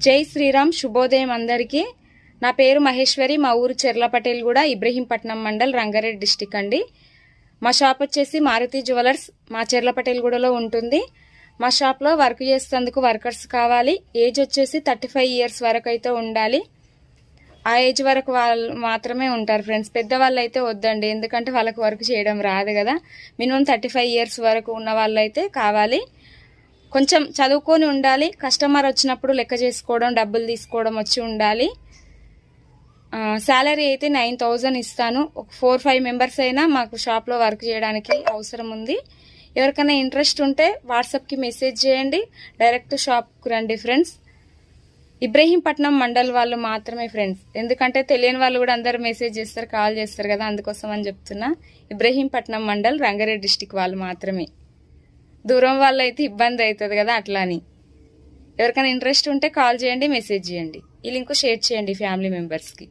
జై శ్రీరామ్. శుభోదయం అందరికీ. నా పేరు మహేశ్వరి. మా ఊరు చెర్లపటేల్ కూడా, ఇబ్రహీంపట్నం మండల్, రంగారెడ్డి డిస్టిక్ అండి. మా షాప్ వచ్చేసి మారుతి జ్యువెలర్స్, మా చెర్లపటేల్ గూడలో ఉంటుంది. మా షాప్లో వర్క్ చేసేందుకు వర్కర్స్ కావాలి. ఏజ్ వచ్చేసి 35 ఇయర్స్ వరకు అయితే ఉండాలి. ఆ ఏజ్ వరకు వాళ్ళు మాత్రమే ఉంటారు ఫ్రెండ్స్. పెద్దవాళ్ళు అయితే వద్దండి, ఎందుకంటే వాళ్ళకి వర్క్ చేయడం రాదు కదా. మినిమం 35 ఇయర్స్ వరకు ఉన్న వాళ్ళు అయితే కావాలి. కొంచెం చదువుకొని ఉండాలి. కస్టమర్ వచ్చినప్పుడు లెక్క చేసుకోవడం, డబ్బులు తీసుకోవడం వచ్చి ఉండాలి. శాలరీ అయితే 9,000 ఇస్తాను. ఒక 4-5 మెంబర్స్ అయినా మాకు షాప్లో వర్క్ చేయడానికి అవసరం ఉంది. ఎవరికైనా ఇంట్రెస్ట్ ఉంటే వాట్సాప్కి మెసేజ్ చేయండి, డైరెక్ట్ షాప్కి రండి ఫ్రెండ్స్. ఇబ్రహీంపట్నం మండల్ వాళ్ళు మాత్రమే ఫ్రెండ్స్, ఎందుకంటే తెలియని వాళ్ళు కూడా అందరు మెసేజ్ చేస్తారు, కాల్ చేస్తారు కదా, అందుకోసం అని చెప్తున్నా. ఇబ్రహీంపట్నం మండల్, రంగారెడ్డి డిస్టిక్ వాళ్ళు మాత్రమే. దూరం వాళ్ళు అయితే ఇబ్బంది అవుతుంది కదా, అట్లా అని. ఎవరికైనా ఇంట్రెస్ట్ ఉంటే కాల్ చేయండి, మెసేజ్ చేయండి. ఈ లింక్ షేర్ చేయండి ఫ్యామిలీ మెంబర్స్కి.